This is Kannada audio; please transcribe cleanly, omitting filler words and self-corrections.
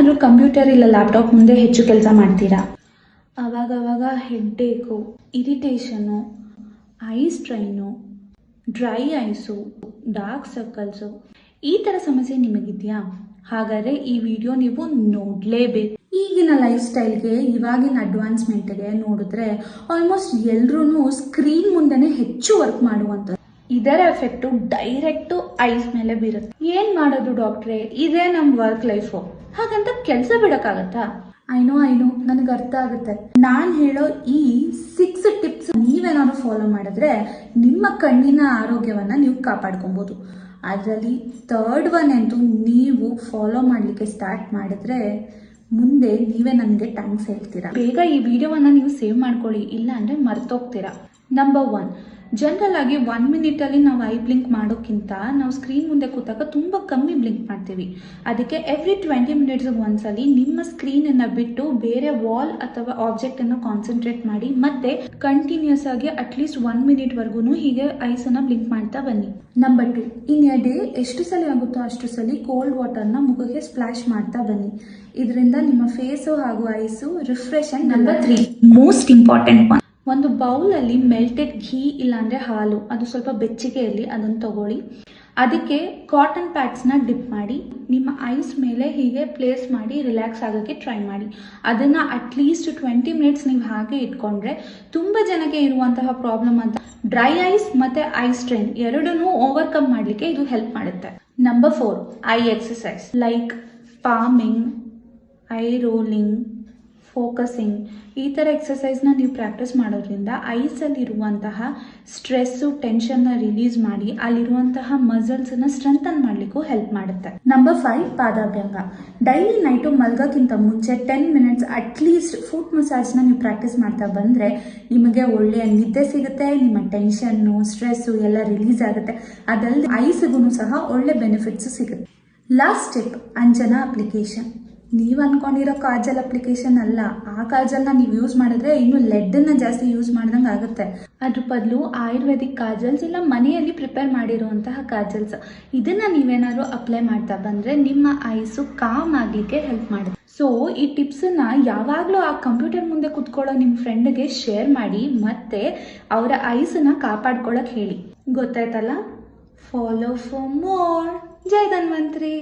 ನೀವೇನಾದರೂ ಕಂಪ್ಯೂಟರ್ ಇಲ್ಲ ಲ್ಯಾಪ್ಟಾಪ್ ಮುಂದೆ ಹೆಚ್ಚು ಕೆಲಸ ಮಾಡ್ತೀರಾ? ಅವಾಗವಾಗ headache, irritation, eye strain, dry eyes, dark circles ಈ ಥರ ಸಮಸ್ಯೆ ನಿಮಗಿದೆಯಾ? ಹಾಗಾದರೆ ಈ ವಿಡಿಯೋ ನೀವು ನೋಡಲೇಬೇಕು. ಈಗಿನ ಲೈಫ್ ಸ್ಟೈಲ್ಗೆ ಇವಾಗಿನ ಅಡ್ವಾನ್ಸ್ಮೆಂಟ್ಗೆ ನೋಡಿದ್ರೆ ಆಲ್ಮೋಸ್ಟ್ ಎಲ್ಲರೂ ಸ್ಕ್ರೀನ್ ಮುಂದೆನೇ ಹೆಚ್ಚು ವರ್ಕ್ ಮಾಡುವಂಥದ್ದು. ಇದರ ಎಫೆಕ್ಟು ಡೈರೆಕ್ಟು ಐಸ್ ಮೇಲೆ ಬೀರುತ್ತೆ. ಏನು ಮಾಡೋದು ಡಾಕ್ಟ್ರೇ, ಇದೇ ನಮ್ಮ ವರ್ಕ್ ಲೈಫು, ಹಾಗಂತ ಕೆಲಸ ಬಿಡೋಕ್ಕಾಗತ್ತಾ? ಐನೋ ನನಗೆ ಅರ್ಥ ಆಗುತ್ತೆ. ನಾನು ಹೇಳೋ ಈ 6 ಟಿಪ್ಸ್ ನೀವೇನಾದ್ರು ಫಾಲೋ ಮಾಡಿದ್ರೆ ನಿಮ್ಮ ಕಣ್ಣಿನ ಆರೋಗ್ಯವನ್ನು ನೀವು ಕಾಪಾಡ್ಕೊಬೋದು. ಅದರಲ್ಲಿ 3rd ಒನ್ ಅಂತೂ ನೀವು ಫಾಲೋ ಮಾಡಲಿಕ್ಕೆ ಸ್ಟಾರ್ಟ್ ಮಾಡಿದ್ರೆ ಮುಂದೆ ನೀವೇ ನನಗೆ ಥ್ಯಾಂಕ್ಸ್ ಹೇಳ್ತೀರಾ. ಬೇಗ ಈ ವಿಡಿಯೋವನ್ನು ನೀವು ಸೇವ್ ಮಾಡ್ಕೊಳ್ಳಿ, ಇಲ್ಲ ಅಂದರೆ ಮರ್ತೋಗ್ತೀರಾ. ನಂಬರ್ 1, ಜನರಲ್ ಆಗಿ 1 ಮಿನಿಟಲ್ಲಿ ನಾವು ಐ ಬ್ಲಿಂಕ್ ಮಾಡೋಕ್ಕಿಂತ ನಾವು ಸ್ಕ್ರೀನ್ ಮುಂದೆ ಕೂತಾಗ ತುಂಬ ಕಮ್ಮಿ ಬ್ಲಿಂಕ್ ಮಾಡ್ತೀವಿ. ಅದಕ್ಕೆ ಎವ್ರಿ 20 ಮಿನಿಟ್ಸ್ಗೆ ಒಂದ್ಸಲಿ ನಿಮ್ಮ ಸ್ಕ್ರೀನನ್ನು ಬಿಟ್ಟು ಬೇರೆ ವಾಲ್ ಅಥವಾ ಆಬ್ಜೆಕ್ಟನ್ನು ಕಾನ್ಸಂಟ್ರೇಟ್ ಮಾಡಿ ಮತ್ತೆ ಕಂಟಿನ್ಯೂಸ್ ಆಗಿ ಅಟ್ಲೀಸ್ಟ್ 1 ಮಿನಿಟ್ವರೆಗೂ ಹೀಗೆ ಐಸನ್ನು ಬ್ಲಿಂಕ್ ಮಾಡ್ತಾ ಬನ್ನಿ. ನಂಬರ್ 2, ಇನ್ ಎ ಡೇ ಎಷ್ಟು ಸಲ ಆಗುತ್ತೋ ಅಷ್ಟು ಸಲ ಕೋಲ್ಡ್ ವಾಟರ್ನ ಮುಖಕ್ಕೆ ಸ್ಪ್ಲಾಶ್ ಮಾಡ್ತಾ ಬನ್ನಿ. ಇದರಿಂದ ನಿಮ್ಮ ಫೇಸು ಹಾಗೂ ಐಸು ರಿಫ್ರೆಶ್ ಆಗಿ. ನಂಬರ್ 3, ಮೋಸ್ಟ್ ಇಂಪಾರ್ಟೆಂಟ್ ಒನ್, ಒಂದು ಬೌಲಲ್ಲಿ ಮೆಲ್ಟೆಡ್ ಘೀ ಇಲ್ಲಾಂದರೆ ಹಾಲು, ಅದು ಸ್ವಲ್ಪ ಬೆಚ್ಚಗೆ ಇರಲಿ, ಅದನ್ನು ತಗೊಳ್ಳಿ. ಅದಕ್ಕೆ ಕಾಟನ್ ಪ್ಯಾಡ್ಸ್ನ ಡಿಪ್ ಮಾಡಿ ನಿಮ್ಮ ಐಸ್ ಮೇಲೆ ಹೀಗೆ ಪ್ಲೇಸ್ ಮಾಡಿ ರಿಲ್ಯಾಕ್ಸ್ ಆಗೋಕ್ಕೆ ಟ್ರೈ ಮಾಡಿ. ಅದನ್ನು ಅಟ್ಲೀಸ್ಟ್ 20 ಮಿನಿಟ್ಸ್ ನೀವು ಹಾಗೆ ಇಟ್ಕೊಂಡ್ರೆ ತುಂಬ ಜನಕ್ಕೆ ಇರುವಂತಹ ಪ್ರಾಬ್ಲಮ್ ಅಂತ ಡ್ರೈ ಐಸ್ ಮತ್ತು ಐ ಸ್ಟ್ರೈನ್ ಎರಡನ್ನೂ ಓವರ್ಕಮ್ ಮಾಡಲಿಕ್ಕೆ ಇದು ಹೆಲ್ಪ್ ಮಾಡುತ್ತೆ. Number 4, eye exercise like palming, eye rolling, focusing ಈ ಥರ ಎಕ್ಸಸೈಸ್ನ ನೀವು ಪ್ರಾಕ್ಟೀಸ್ ಮಾಡೋದ್ರಿಂದ ಐಸಲ್ಲಿರುವಂತಹ ಸ್ಟ್ರೆಸ್ಸು, ಟೆನ್ಷನ್ನ ರಿಲೀಸ್ ಮಾಡಿ ಅಲ್ಲಿರುವಂತಹ ಮಸಲ್ಸನ್ನು ಸ್ಟ್ರೆಂಥನ್ ಮಾಡಲಿಕ್ಕೂ ಹೆಲ್ಪ್ ಮಾಡುತ್ತೆ. ನಂಬರ್ 5, ಪಾದಾಭ್ಯಂಗ. ಡೈಲಿ ನೈಟು ಮಲ್ಗೋಕ್ಕಿಂತ ಮುಂಚೆ 10 ಮಿನಿಟ್ಸ್ ಅಟ್ಲೀಸ್ಟ್ ಫುಟ್ ಮಸಾಜ್ನ ನೀವು ಪ್ರಾಕ್ಟೀಸ್ ಮಾಡ್ತಾ ಬಂದರೆ ನಿಮಗೆ ಒಳ್ಳೆಯ ನಿದ್ದೆ ಸಿಗುತ್ತೆ, ನಿಮ್ಮ ಟೆನ್ಷನ್ನು, ಸ್ಟ್ರೆಸ್ಸು ಎಲ್ಲ ರಿಲೀಸ್ ಆಗುತ್ತೆ. ಅದಲ್ಲದೆ ಐಸ್ಗೂ ಸಹ ಒಳ್ಳೆ ಬೆನಿಫಿಟ್ಸು ಸಿಗುತ್ತೆ. Last step, Anjana application. ನೀವು ಅಂದ್ಕೊಂಡಿರೋ ಕಾಜಲ್ ಅಪ್ಲಿಕೇಶನ್ ಅಲ್ಲ, ಆ ಕಾಜಲ್ನ ನೀವು ಯೂಸ್ ಮಾಡಿದ್ರೆ ಇನ್ನು ಲೆಡ್ಡನ್ನು ಜಾಸ್ತಿ ಯೂಸ್ ಮಾಡ್ದಂಗೆ ಆಗುತ್ತೆ. ಅದ್ರ ಬದಲು ಆಯುರ್ವೇದಿಕ್ ಕಾಜಲ್ಸ್ ಇಲ್ಲ ಮನೆಯಲ್ಲಿ ಪ್ರಿಪೇರ್ ಮಾಡಿರುವಂತಹ ಕಾಜಲ್ಸ್, ಇದನ್ನು ನೀವೇನಾದ್ರು ಅಪ್ಲೈ ಮಾಡ್ತಾ ಬಂದರೆ ನಿಮ್ಮ ಐಸು ಕಾಮ್ ಆಗಲಿಕ್ಕೆ ಹೆಲ್ಪ್ ಮಾಡುತ್ತೆ. ಸೊ ಈ ಟಿಪ್ಸನ್ನು ಯಾವಾಗಲೂ ಆ ಕಂಪ್ಯೂಟರ್ ಮುಂದೆ ಕೂತ್ಕೊಳ್ಳೋ ನಿಮ್ಮ ಫ್ರೆಂಡ್ಗೆ ಶೇರ್ ಮಾಡಿ ಮತ್ತು ಅವರ ಐಸನ್ನು ಕಾಪಾಡ್ಕೊಳ್ಳೋಕೆ ಹೇಳಿ. ಗೊತ್ತಾಯ್ತಲ್ಲ? Follow for more. Jai Dhanvantri.